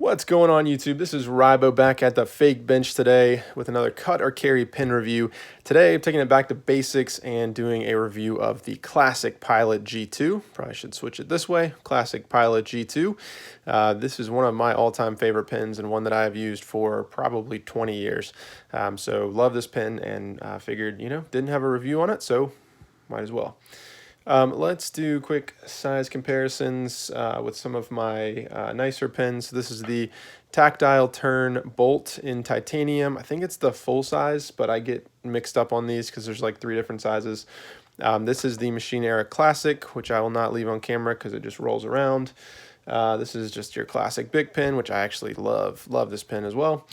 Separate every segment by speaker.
Speaker 1: What's going on YouTube? This is Rybo back at the fake bench today with another cut or carry pen review. Today I'm taking it back to basics and doing a review of the Classic Pilot G2. Probably should switch it this way, Classic Pilot G2. This is one of my all-time favorite pens and one that I've used for probably 20 years. So love this pen and figured, didn't have a review on it, so might as well. Let's do quick size comparisons with some of my nicer pens. This is the Tactile Turn Bolt in titanium. I think it's the full size, but I get mixed up on these because there's like 3 different sizes. This is the Machine Era Classic, which I will not leave on camera because it just rolls around. This is just your classic Bic pen, which I actually love this pen as well.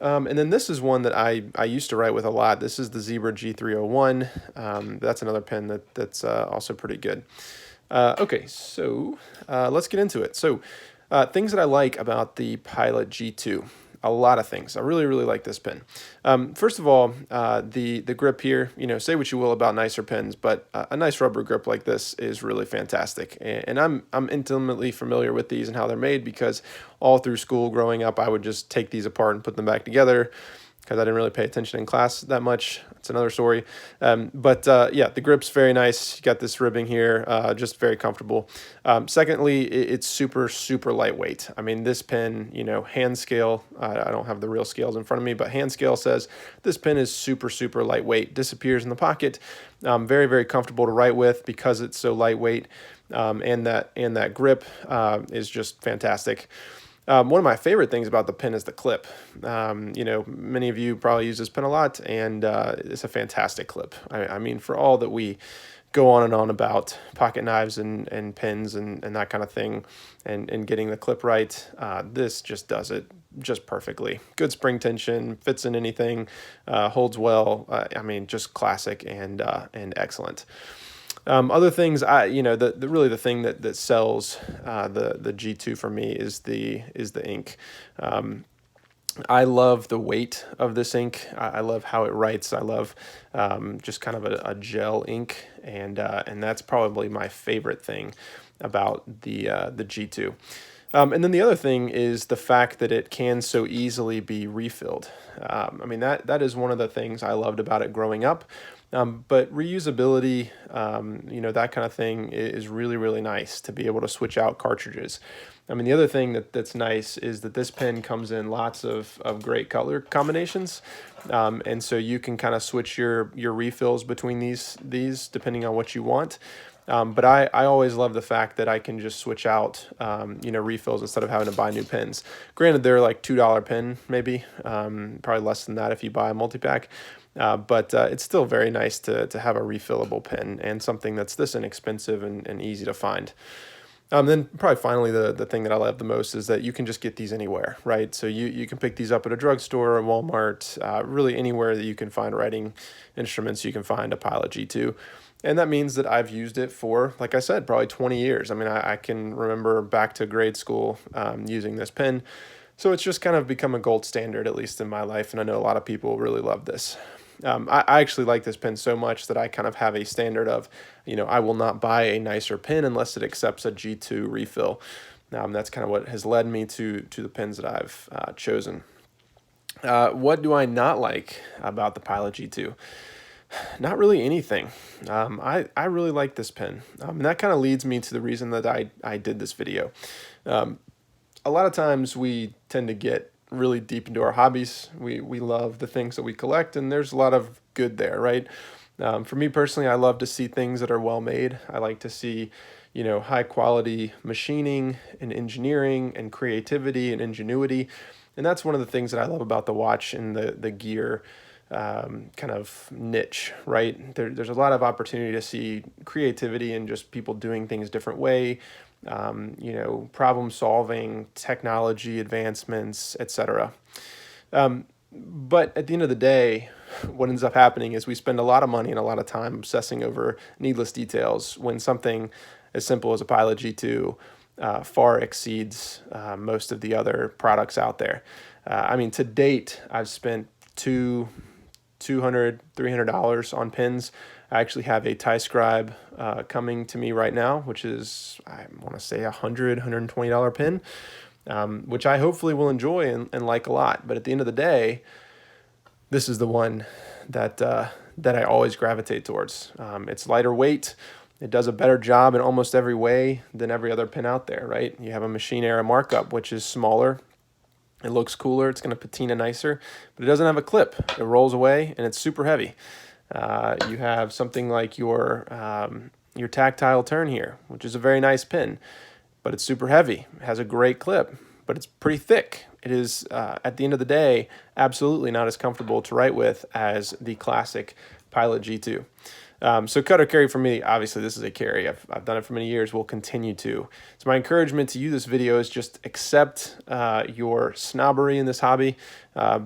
Speaker 1: And then this is one that I used to write with a lot. This is the Zebra G301. That's another pen that's also pretty good. Okay, so let's get into it. So things that I like about the Pilot G2. A lot of things. I really like this pen. First of all, the grip here, say what you will about nicer pens, but a nice rubber grip like this is really fantastic. And I'm intimately familiar with these and how they're made because all through school growing up, I would just take these apart and put them back together because I didn't really pay attention in class that much. It's another story. Yeah, the grip's very nice. You got this ribbing here, just very comfortable. Secondly, it's super lightweight. I mean, this pen, hand scale, I don't have the real scales in front of me, but hand scale says this pen is super lightweight, disappears in the pocket. Very comfortable to write with because it's so lightweight, and that grip is just fantastic. One of my favorite things about the pen is the clip. Many of you probably use this pen a lot, and it's a fantastic clip. I mean, for all that we go on and on about pocket knives and pens and that kind of thing, and getting the clip right, this just does it just perfectly. Good spring tension, fits in anything, holds well. I mean, just classic and excellent. Other things, really the thing that sells the G2 for me is the ink. I love the weight of this ink. I love how it writes. I love just kind of a gel ink, and that's probably my favorite thing about the G2. And then the other thing is the fact that it can so easily be refilled. I mean, that is one of the things I loved about it growing up. But reusability, that kind of thing is really nice to be able to switch out cartridges. I mean, the other thing that's nice is that this pen comes in lots of great color combinations. And so you can kind of switch your refills between these depending on what you want. But I always love the fact that I can just switch out, refills instead of having to buy new pens. Granted, they're like $2 pen, maybe, probably less than that if you buy a multi-pack. But it's still very nice to have a refillable pen and something that's this inexpensive and easy to find. Then probably finally the thing that I love the most is that you can just get these anywhere, right? So you can pick these up at a drugstore or Walmart, really anywhere that you can find writing instruments, you can find a Pilot G2. And that means that I've used it for, like I said, probably 20 years. I mean, I can remember back to grade school using this pen. So it's just kind of become a gold standard, at least in my life, and I know a lot of people really love this. I actually like this pen so much that I kind of have a standard of, I will not buy a nicer pen unless it accepts a G2 refill. That's kind of what has led me to the pens that I've chosen. What do I not like about the Pilot G2? Not really anything. I really like this pen. And that kind of leads me to the reason that I did this video. A lot of times we tend to get really deep into our hobbies. We love the things that we collect, and there's a lot of good there, right? For me personally, I love to see things that are well made. I like to see, high quality machining and engineering and creativity and ingenuity. And that's one of the things that I love about the watch and the gear kind of niche, right? There's a lot of opportunity to see creativity and just people doing things different way, problem solving, technology advancements, etc. But at the end of the day, what ends up happening is we spend a lot of money and a lot of time obsessing over needless details when something as simple as a Pilot G2 far exceeds most of the other products out there. I mean, to date, I've spent $200, $300 on pens. I actually have a tie scribe coming to me right now, which is, I want to say $120 pen. which I hopefully will enjoy and like a lot. But at the end of the day, this is the one that that I always gravitate towards. It's lighter weight. It does a better job in almost every way than every other pin out there, right? You have a machine era markup, which is smaller. It looks cooler. It's going to patina nicer, but it doesn't have a clip. It rolls away, and it's super heavy. You have something like your tactile turn here, which is a very nice pin, but it's super heavy. It has a great clip, but it's pretty thick. It is, at the end of the day, absolutely not as comfortable to write with as the classic Pilot G2. So cut or carry for me, obviously this is a carry. I've done it for many years, will continue to. So my encouragement to you this video is just accept your snobbery in this hobby.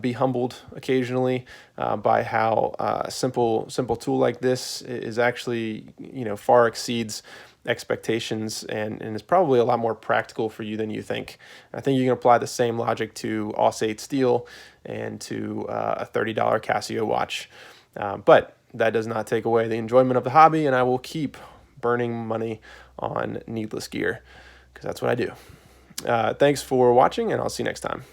Speaker 1: Be humbled occasionally by how a simple tool like this is actually, far exceeds expectations and is probably a lot more practical for you than you think. I think you can apply the same logic to Aussate steel and to a $30 Casio watch. But that does not take away the enjoyment of the hobby, and I will keep burning money on needless gear because that's what I do. Thanks for watching, and I'll see you next time.